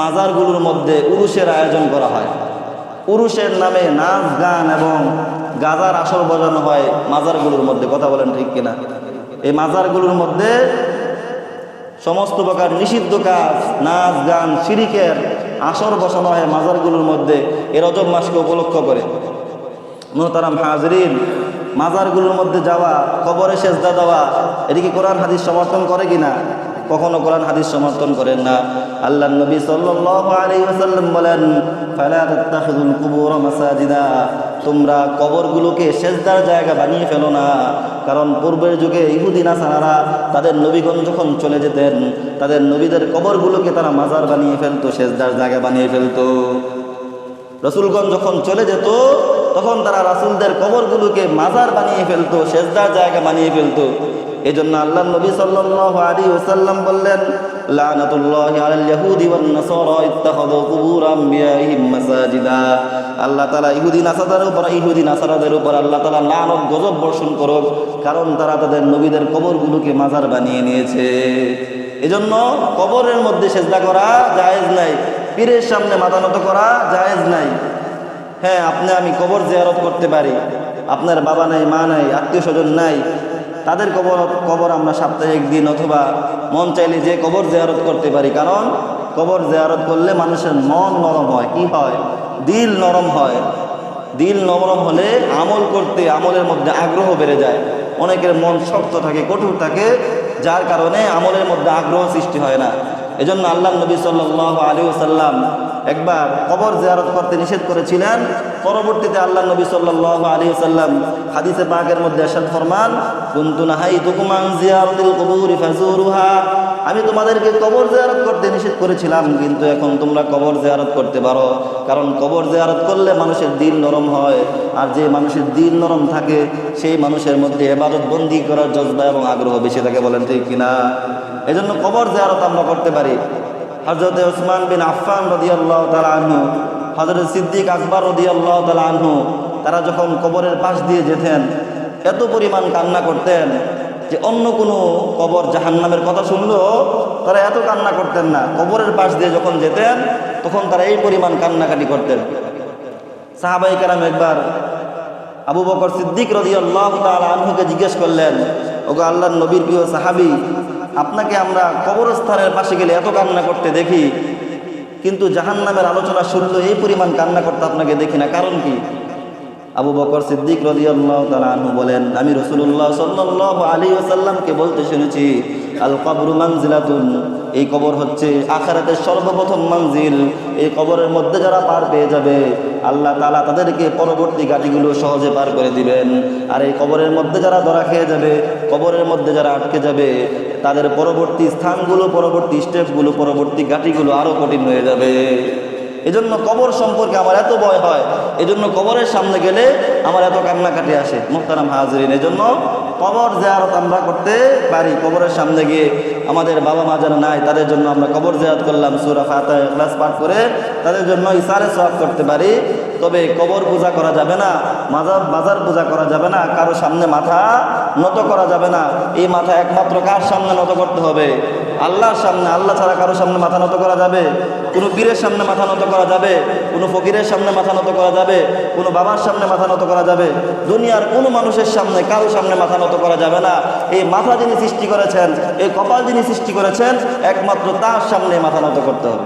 মাজারগুলোর মধ্যে উরুসের আয়োজন করা হয়। উরুসের নামে নাচ গান এবং গাজার আসর বজানো হয় মাজারগুলোর মধ্যে। কথা বলেন ঠিক কিনা? এই মাজারগুলোর মধ্যে সমস্ত প্রকার নিষিদ্ধ কাজ, নাচ গান, শিরিকের আসর বসানো হয় মাজারগুলোর মধ্যে এই রজব মাসকে উপলক্ষ করে। মুহতারাম হাজরিন, মাজারগুলোর মধ্যে যাওয়া, কবরে সেজদা দেওয়া, এদিকে কোরআন হাদিস সমর্থন করে কিনা? কখনো কোরআন হাদিস সমর্থন করেন না। আল্লাহর নবী সাল্লাল্লাহু আলাইহি ওয়াসাল্লাম বলেন, ফালা তাত্তাখিযুল কুবুর মাসাজিদা, তোমরা কবরগুলোকে সেজদার জায়গা বানিয়ে ফেলো না। কারণ পূর্বের যুগে ইহুদি নাসারারা তাদের নবীগণ যখন চলে যেতেন, তাদের নবীদের কবরগুলোকে তারা মাজার বানিয়ে ফেলতো, সেজদার জায়গা বানিয়ে ফেলতো। রাসূলগণ যখন চলে যেত তখন তারা রাসূলদের কবরগুলোকে মাজার বানিয়ে ফেলতো, সেজদার জায়গা বানিয়ে ফেলতো। এই জন্য আল্লাহ নবী সাল্লাল্লাহু আলাইহি ওয়াসাল্লাম বললেন, লানাতুল্লাহি আলাল ইয়াহুদি ওয়ান নাসারা ইত্তাখাযু কুবুর আমবিয়াইহিম মাসাজিদা। আল্লাহ তাআলা ইহুদি নাসারাদের উপর আল্লাহ তাআলা লানত গজব বর্ষণ করুক, কারণ তারা তাদের নবীদের কবরগুলোকে মাজার বানিয়ে নিয়েছে। এজন্য কবরের মধ্যে সেজদা করা জায়েজ নাই, পীরের সামনে মাথা নত করা জায়েজ নাই। হ্যাঁ, আপনি আমি কবর জিয়ারত করতে পারি, আপনার বাবা নাই, মা নাই, আত্মীয় স্বজন নাই, তাদের কবর আমরা সপ্তাহে একদিন অথবা মন চাইলে যে কবর জিয়ারত করতে পারি। কারণ কবর জিয়ারত করলে মানুষের মন নরম হয়। কি হয়? দিল নরম হয়। দিল নরম হলে আমল করতে, আমলের মধ্যে আগ্রহ বেড়ে যায়। অনেকের মন শক্ত থাকে, কঠোর থাকে, যার কারণে আমলের মধ্যে আগ্রহ সৃষ্টি হয় না। এজন্য আল্লাহ নবী সাল্লাল্লাহু আলাইহি ওয়াসাল্লাম একবার কবর জিয়ারত করতে নিষেধ করেছিলেন। পরবর্তীতে আল্লাহ নবী সাল্লাল্লাহু আলাইহি ওয়াসাল্লাম হাদিসে পাকের মধ্যে ইরশাদ ফরমান, কুনতু নাহাইতুকুম আন জিয়ারাতিল কুবুরি ফাজুরুহা, আমি তোমাদেরকে কবর জিয়ারত করতে নিষেধ করেছিলাম, কিন্তু এখন তোমরা কবর জিয়ারত করতে পারো। কারণ কবর জিয়ারত করলে মানুষের দিল নরম হয়, আর যে মানুষের দিল নরম থাকে সেই মানুষের মধ্যে ইবাদত বন্দি করার জজবা এবং আগ্রহ বেশি থাকে। বলেন ঠিক কিনা? এজন্য কবর জিয়ারত আমরা করতে পারি। হযরত ওসমান বিন আফফান রাদিয়াল্লাহু তাআলা আনহু, হযরত সিদ্দিক আকবর রাদিয়াল্লাহু তাআলা আনহু, তারা যখন কবরের পাশ দিয়ে যেতেন এত পরিমাণ কান্না করতেন যে অন্য কোনো কবর জাহান্নামের কথা শুনলেও তারা এত কান্না করতেন না। কবরের পাশ দিয়ে যখন যেতেন তখন তারা এই পরিমাণ কান্নাকাটি করতেন। সাহাবায়ে কেরাম একবার আবু বকর সিদ্দিক রাদিয়াল্লাহু তাআলা আনহুকে জিজ্ঞেস করলেন, ওগো আল্লাহর নবীর প্রিয় সাহাবী, আপনাকে আমরা কবরস্থানের পাশে গেলে এত কান্না করতে দেখি, কিন্তু জাহান্নামের আলোচনা শুনলে এই পরিমাণ কান্না করতে আপনাকে দেখি না, কারণ কি? আবু বকর সিদ্দিক রাদিয়াল্লাহু তাআলা আনহু বলেন, আমি রাসূলুল্লাহ সাল্লাল্লাহু আলাইহি ওয়াসাল্লামকে বলতে শুনেছি, আল কবরু মানজিলাতুন, এই কবর হচ্ছে আখিরাতের সর্বপ্রথম মঞ্জিল। এই কবরের মধ্যে যারা পার পেয়ে যাবে আল্লাহ তাআলা তাদেরকে পরবর্তী ঘাটিগুলো সহজে পার করে দিবেন। আর এই কবরের মধ্যে যারা ধরা খেয়ে যাবে, কবরের মধ্যে যারা আটকে যাবে, তাদের পরবর্তী স্থানগুলো, পরবর্তী স্টেপগুলো, পরবর্তী ঘাটিগুলো আরও কঠিন হয়ে যাবে। এজন্য কবর সম্পর্কে আমার এত ভয় হয়, এজন্য কবরের সামনে গেলে আমার এত কান্নাকাটি আসে। মুহতারাম হাজরিন, এজন্য কবর জিয়ারত আমরা করতে পারি। কবরের সামনে গিয়ে আমাদের বাবা মা যারা নাই তাদের জন্য আমরা কবর জিয়ারত করলাম, সূরা ফাতিহা ইখলাস পাঠ করে তাদের জন্য ইসারে সওয়াব করতে পারি। তবে কবর পূজা করা যাবে না, মাজার পূজা করা যাবে না, কারো সামনে মাথা নত করা যাবে না। এই মাথা একমাত্র কার সামনে নত করতে হবে? আল্লাহর সামনে। আল্লাহ ছাড়া কারো সামনে মাথা নত করা যাবে? কোনো পীরের সামনে মাথা নত করা যাবে? কোনো ফকিরের সামনে মাথা নত করা যাবে? কোনো বাবার সামনে মাথা নত করা যাবে? দুনিয়ার কোনো মানুষের সামনে, কারো সামনে মাথা নত করা যাবে না। এই মাথা যিনি সৃষ্টি করেছেন, এই কপাল যিনি সৃষ্টি করেছেন, একমাত্র তার সামনে মাথা নত করতে হবে।